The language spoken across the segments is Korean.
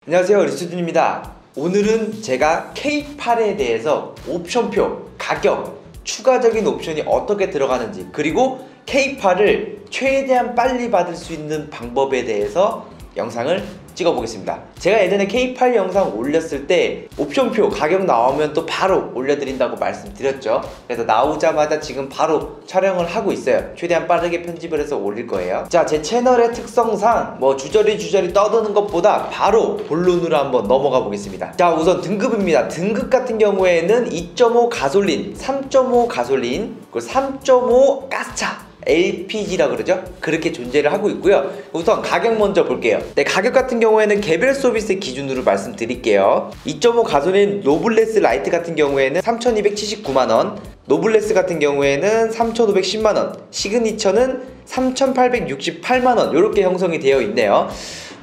안녕하세요, 리스준입니다. 오늘은 제가 K8에 대해서 옵션표, 가격, 추가적인 옵션이 어떻게 들어가는지, 그리고 K8을 최대한 빨리 받을 수 있는 방법에 대해서 영상을 찍어보겠습니다. 제가 예전에 K8 영상 올렸을 때 옵션표 가격 나오면 또 바로 올려드린다고 말씀드렸죠. 그래서 나오자마자 지금 바로 촬영을 하고 있어요. 최대한 빠르게 편집을 해서 올릴 거예요. 자, 제 채널의 특성상 주저리 떠드는 것보다 바로 본론으로 한번 넘어가 보겠습니다. 자, 우선 등급입니다. 등급 같은 경우에는 2.5 가솔린, 3.5 가솔린, 그리고 3.5 가스차, LPG라 그러죠? 그렇게 존재를 하고 있고요. 우선 가격 먼저 볼게요. 네, 가격 같은 경우에는 개별 서비스 기준으로 말씀드릴게요. 2.5 가솔린 노블레스 라이트 같은 경우에는 3,279만원, 노블레스 같은 경우에는 3,510만원, 시그니처는 3,868만원 이렇게 형성이 되어 있네요.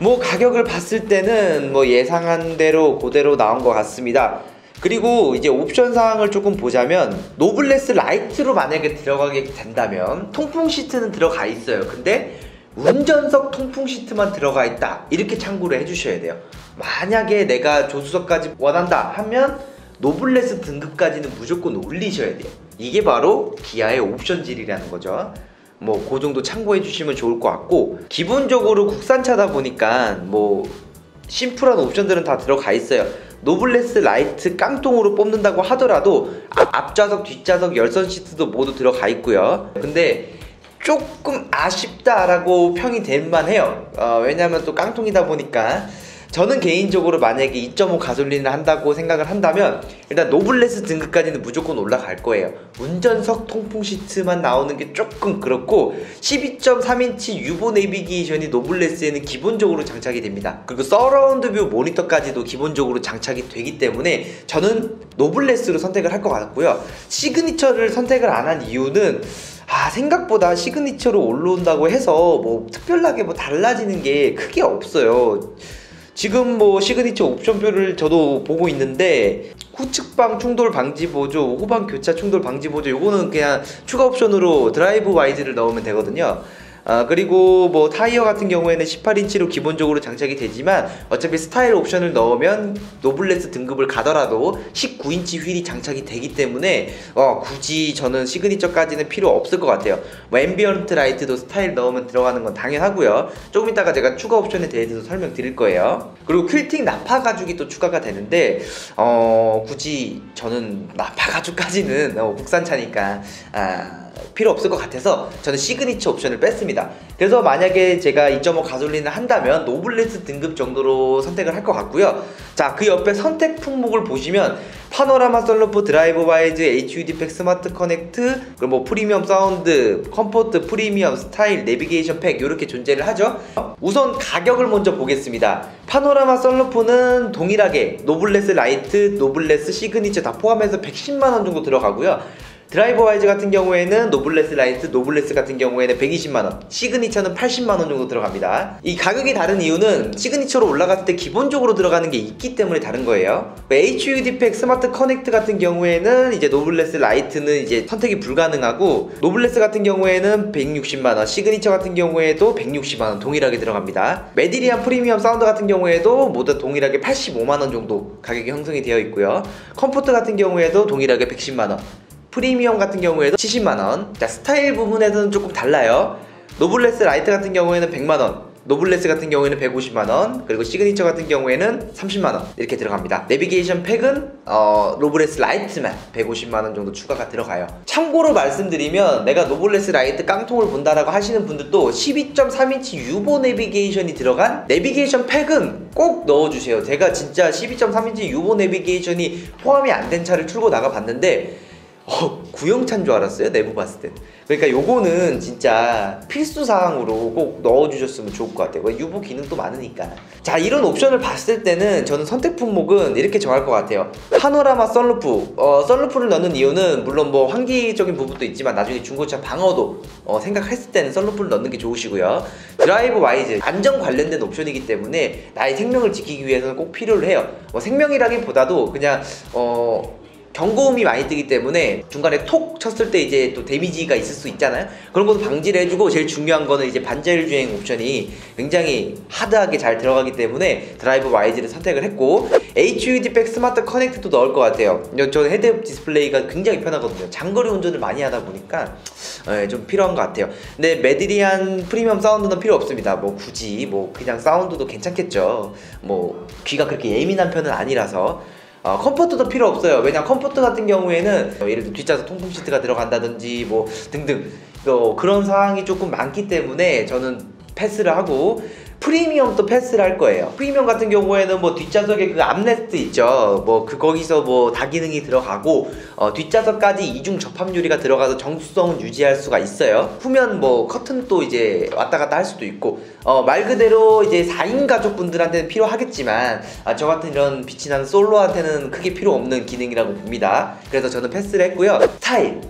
가격을 봤을 때는 예상한 대로 그대로 나온 것 같습니다. 그리고 이제 옵션 사항을 조금 보자면, 노블레스 라이트로 만약에 들어가게 된다면 통풍 시트는 들어가 있어요. 근데 운전석 통풍 시트만 들어가 있다, 이렇게 참고를 해주셔야 돼요. 만약에 내가 조수석까지 원한다 하면 노블레스 등급까지는 무조건 올리셔야 돼요. 이게 바로 기아의 옵션질이라는 거죠. 그 정도 참고해 주시면 좋을 것 같고, 기본적으로 국산차다 보니까 심플한 옵션들은 다 들어가 있어요. 노블레스 라이트 깡통으로 뽑는다고 하더라도 앞좌석, 뒷좌석, 열선 시트도 모두 들어가 있고요. 근데 조금 아쉽다라고 평이 될 만해요. 왜냐면 또 깡통이다 보니까. 저는 개인적으로 만약에 2.5 가솔린을 한다고 생각을 한다면 일단 노블레스 등급까지는 무조건 올라갈 거예요. 운전석 통풍 시트만 나오는 게 조금 그렇고, 12.3인치 유보 내비게이션이 노블레스에는 기본적으로 장착이 됩니다. 그리고 서라운드 뷰 모니터까지도 기본적으로 장착이 되기 때문에 저는 노블레스로 선택을 할 것 같고요. 시그니처를 선택을 안 한 이유는 생각보다 시그니처로 올라온다고 해서 특별하게 달라지는 게 크게 없어요. 지금 시그니처 옵션표를 저도 보고 있는데, 후측방 충돌 방지 보조, 후방 교차 충돌 방지 보조, 요거는 그냥 추가 옵션으로 드라이브 와이즈를 넣으면 되거든요. 그리고 타이어 같은 경우에는 18인치로 기본적으로 장착이 되지만, 어차피 스타일 옵션을 넣으면 노블레스 등급을 가더라도 19인치 휠이 장착이 되기 때문에 굳이 저는 시그니처까지는 필요 없을 것 같아요. 앰비언트 라이트도 스타일 넣으면 들어가는 건 당연하고요. 조금 이따가 제가 추가 옵션에 대해서 설명드릴 거예요. 그리고 퀼팅 나파 가죽이 또 추가가 되는데, 굳이 저는 나파 가죽까지는 국산차니까 필요 없을 것 같아서 저는 시그니처 옵션을 뺐습니다. 그래서 만약에 제가 2.5 가솔린을 한다면 노블레스 등급 정도로 선택을 할 것 같고요. 자, 그 옆에 선택 품목을 보시면 파노라마 썬루프, 드라이브 와이즈, HUD 팩, 스마트 커넥트, 그리고 프리미엄 사운드, 컴포트, 프리미엄, 스타일, 내비게이션 팩 이렇게 존재를 하죠. 우선 가격을 먼저 보겠습니다. 파노라마 썬루프는 동일하게 노블레스 라이트, 노블레스 시그니처 다 포함해서 110만원 정도 들어가고요. 드라이버 와이즈 같은 경우에는 노블레스 라이트, 노블레스 같은 경우에는 120만원, 시그니처는 80만원 정도 들어갑니다. 이 가격이 다른 이유는 시그니처로 올라갔을 때 기본적으로 들어가는 게 있기 때문에 다른 거예요. HUD 팩, 스마트 커넥트 같은 경우에는 이제 노블레스 라이트는 이제 선택이 불가능하고, 노블레스 같은 경우에는 160만원, 시그니처 같은 경우에도 160만원 동일하게 들어갑니다. 메디리안 프리미엄 사운드 같은 경우에도 모두 동일하게 85만원 정도 가격이 형성이 되어 있고요. 컴포트 같은 경우에도 동일하게 110만원, 프리미엄 같은 경우에도 70만원. 자, 스타일 부분에서는 조금 달라요. 노블레스 라이트 같은 경우에는 100만원, 노블레스 같은 경우에는 150만원, 그리고 시그니처 같은 경우에는 30만원 이렇게 들어갑니다. 내비게이션 팩은 노블레스 라이트만 150만원 정도 추가가 들어가요. 참고로 말씀드리면, 내가 노블레스 라이트 깡통을 본다라고 하시는 분들도 12.3인치 유보 내비게이션이 들어간 내비게이션 팩은 꼭 넣어주세요. 제가 진짜 12.3인치 유보 내비게이션이 포함이 안 된 차를 출고 나가봤는데 구형차인 줄 알았어요, 내부 봤을 때. 그러니까 요거는 진짜 필수사항으로 꼭 넣어주셨으면 좋을 것 같아요. 유보 기능도 많으니까. 자, 이런 옵션을 봤을 때는 저는 선택 품목은 이렇게 정할 것 같아요. 파노라마 썬루프, 썬루프를 넣는 이유는 물론 환기적인 부분도 있지만 나중에 중고차 방어도 생각했을 때는 썬루프를 넣는 게 좋으시고요. 드라이브 와이즈, 안전 관련된 옵션이기 때문에 나의 생명을 지키기 위해서는 꼭 필요를 해요. 생명이라기보다도 그냥 경고음이 많이 뜨기 때문에 중간에 톡 쳤을 때 이제 또 데미지가 있을 수 있잖아요. 그런 것도 방지를 해주고, 제일 중요한 거는 이제 반자율 주행 옵션이 굉장히 하드하게 잘 들어가기 때문에 드라이버 YG를 선택을 했고, HUD 백 스마트 커넥트도 넣을 것 같아요. 저는 헤드업 디스플레이가 굉장히 편하거든요. 장거리 운전을 많이 하다 보니까 좀 필요한 것 같아요. 근데 메드리안 프리미엄 사운드는 필요 없습니다. 뭐 굳이 뭐 그냥 사운드도 괜찮겠죠. 뭐 귀가 그렇게 예민한 편은 아니라서. 컴포트도 필요 없어요. 왜냐면 컴포트 같은 경우에는 예를 들어 뒷좌석 통풍 시트가 들어간다든지 뭐 등등 그런 사항이 조금 많기 때문에 저는 패스를 하고, 프리미엄도 패스를 할 거예요. 프리미엄 같은 경우에는 뭐 뒷좌석에 그 암레스트 있죠. 뭐 거기서 뭐 다기능이 들어가고, 뒷좌석까지 이중 접합 유리가 들어가서 정수성은 유지할 수가 있어요. 후면 뭐 커튼도 이제 왔다 갔다 할 수도 있고, 말 그대로 이제 4인 가족분들한테는 필요하겠지만, 저 같은 이런 빛이 나는 솔로한테는 크게 필요 없는 기능이라고 봅니다. 그래서 저는 패스를 했고요. 스타일,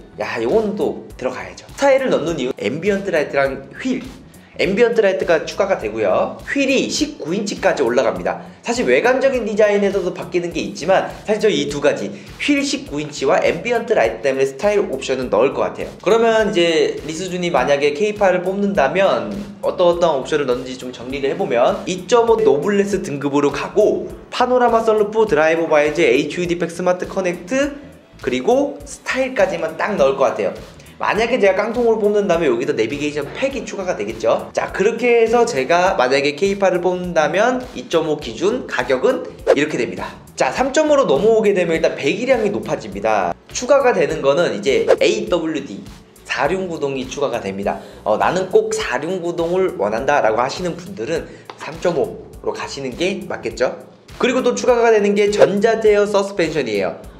요건 또 들어가야죠. 스타일을 넣는 이유, 앰비언트 라이트랑 휠, 앰비언트 라이트가 추가가 되고요. 휠이 19인치까지 올라갑니다. 사실 외관적인 디자인에서도 바뀌는 게 있지만, 사실 저 이 두 가지, 휠 19인치와 앰비언트 라이트 때문에 스타일 옵션은 넣을 것 같아요. 그러면 이제 리스준이 만약에 K8을 뽑는다면 어떤 옵션을 넣는지 좀 정리를 해보면, 2.5 노블레스 등급으로 가고, 파노라마 썬루프, 드라이버 바이즈, HUD 백 스마트 커넥트, 그리고 스타일까지만 딱 넣을 것 같아요. 만약에 제가 깡통으로 뽑는다면 여기다 내비게이션 팩이 추가가 되겠죠. 자, 그렇게 해서 제가 만약에 K8을 뽑는다면 2.5 기준 가격은 이렇게 됩니다. 자, 3.5로 넘어오게 되면 일단 배기량이 높아집니다. 추가가 되는 거는 이제 AWD 4륜구동이 추가가 됩니다. 나는 꼭 4륜구동을 원한다 라고 하시는 분들은 3.5로 가시는 게 맞겠죠. 그리고 또 추가가 되는 게 전자제어 서스펜션이에요.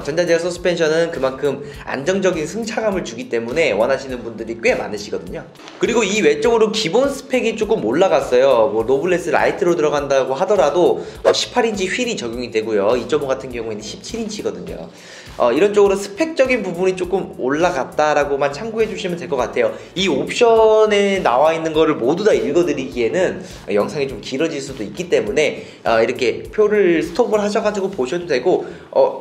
전자제어 서스펜션은 그만큼 안정적인 승차감을 주기 때문에 원하시는 분들이 꽤 많으시거든요. 그리고 이 외적으로 기본 스펙이 조금 올라갔어요. 뭐 노블레스 라이트로 들어간다고 하더라도 18인치 휠이 적용이 되고요. 2.5 같은 경우에는 17인치거든요. 이런 쪽으로 스펙적인 부분이 조금 올라갔다라고만 참고해 주시면 될 것 같아요. 이 옵션에 나와 있는 거를 모두 다 읽어드리기에는 영상이 좀 길어질 수도 있기 때문에 이렇게 표를 스톱을 하셔가지고 보셔도 되고,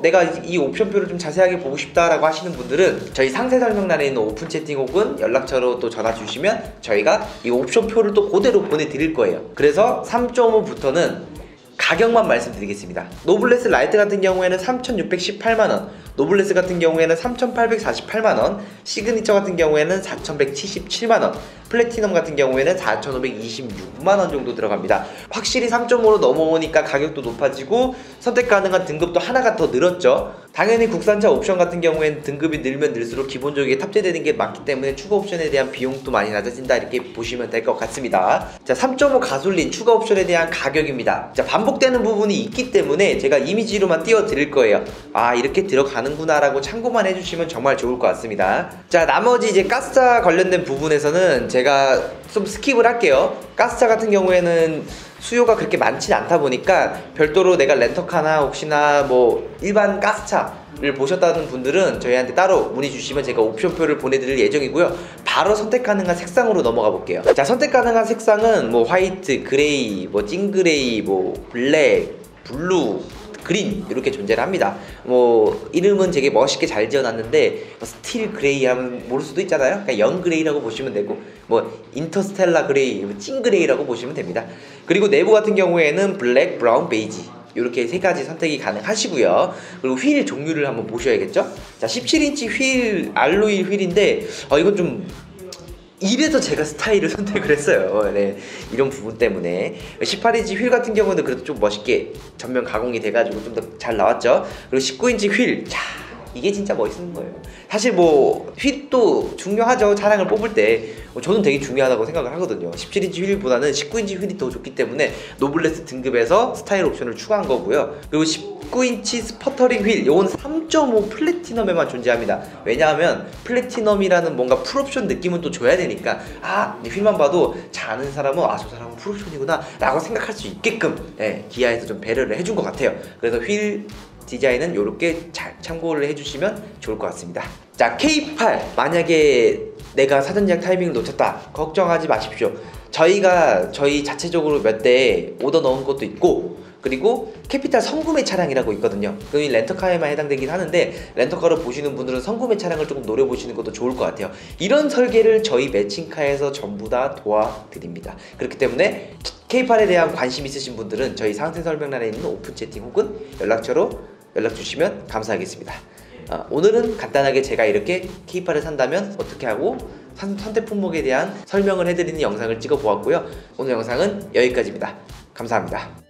내가 이 옵션표를 좀 자세하게 보고 싶다라고 하시는 분들은 저희 상세 설명란에 있는 오픈 채팅 혹은 연락처로 또 전화 주시면 저희가 이 옵션표를 또 그대로 보내드릴 거예요. 그래서 3.5부터는 가격만 말씀드리겠습니다. 노블레스 라이트 같은 경우에는 3,618만원, 노블레스 같은 경우에는 3,848만원, 시그니처 같은 경우에는 4,177만원, 플래티넘 같은 경우에는 4,526만원 정도 들어갑니다. 확실히 3.5로 넘어오니까 가격도 높아지고 선택 가능한 등급도 하나가 더 늘었죠. 당연히 국산차 옵션 같은 경우에는 등급이 늘면 늘수록 기본적으로 탑재되는 게 많기 때문에 추가 옵션에 대한 비용도 많이 낮아진다, 이렇게 보시면 될 것 같습니다. 자, 3.5 가솔린 추가 옵션에 대한 가격입니다. 자, 반복되는 부분이 있기 때문에 제가 이미지로만 띄워드릴 거예요. 이렇게 들어가는구나 라고 참고만 해주시면 정말 좋을 것 같습니다. 자, 나머지 이제 가스차 관련된 부분에서는 제가 좀 스킵을 할게요. 가스차 같은 경우에는 수요가 그렇게 많지는 않다 보니까 별도로 내가 렌터카나 혹시나 뭐 일반 가스차를 보셨다는 분들은 저희한테 따로 문의 주시면 제가 옵션표를 보내드릴 예정이고요. 바로 선택 가능한 색상으로 넘어가 볼게요. 자, 선택 가능한 색상은 뭐 화이트, 그레이, 뭐 찐그레이, 뭐 블랙, 블루, 그린 이렇게 존재를 합니다. 뭐 이름은 되게 멋있게 잘 지어놨는데 스틸 그레이 하면 모를 수도 있잖아요. 그러니까 영 그레이라고 보시면 되고, 뭐 인터스텔라 그레이, 찐 그레이라고 보시면 됩니다. 그리고 내부 같은 경우에는 블랙, 브라운, 베이지 이렇게 세 가지 선택이 가능하시고요. 그리고 휠 종류를 한번 보셔야겠죠. 자, 17인치 휠, 알로이 휠인데 이건 좀 이래서 제가 스타일을 선택을 했어요. 네, 이런 부분 때문에. 18인치 휠 같은 경우는 그래도 좀 멋있게 전면 가공이 돼가지고 좀 더 잘 나왔죠. 그리고 19인치 휠, 자, 이게 진짜 멋있는 거예요. 사실 뭐 휠도 중요하죠. 차량을 뽑을 때 저는 되게 중요하다고 생각을 하거든요. 17인치 휠보다는 19인치 휠이 더 좋기 때문에 노블레스 등급에서 스타일 옵션을 추가한 거고요. 그리고 19인치 스퍼터링 휠, 이건 3.5 플래티넘에만 존재합니다. 왜냐하면 플래티넘이라는 뭔가 풀옵션 느낌은 또 줘야 되니까, 휠만 봐도 잘 아는 사람은 저 사람은 풀옵션이구나 라고 생각할 수 있게끔 기아에서 좀 배려를 해준 것 같아요. 그래서 휠 디자인은 이렇게 잘 참고를 해주시면 좋을 것 같습니다. 자, K8 만약에 내가 사전 예약 타이밍을 놓쳤다, 걱정하지 마십시오. 저희 자체적으로 몇 대 오더 넣은 것도 있고, 그리고 캐피탈 선구매 차량이라고 있거든요. 그게 렌터카에만 해당되긴 하는데 렌터카로 보시는 분들은 선구매 차량을 조금 노려보시는 것도 좋을 것 같아요. 이런 설계를 저희 매칭카에서 전부 다 도와드립니다. 그렇기 때문에 K8에 대한 관심 있으신 분들은 저희 상세 설명란에 있는 오픈 채팅 혹은 연락처로 연락 주시면 감사하겠습니다. 오늘은 간단하게 제가 이렇게 K8을 산다면 어떻게 하고 선택 품목에 대한 설명을 해드리는 영상을 찍어 보았고요. 오늘 영상은 여기까지입니다. 감사합니다.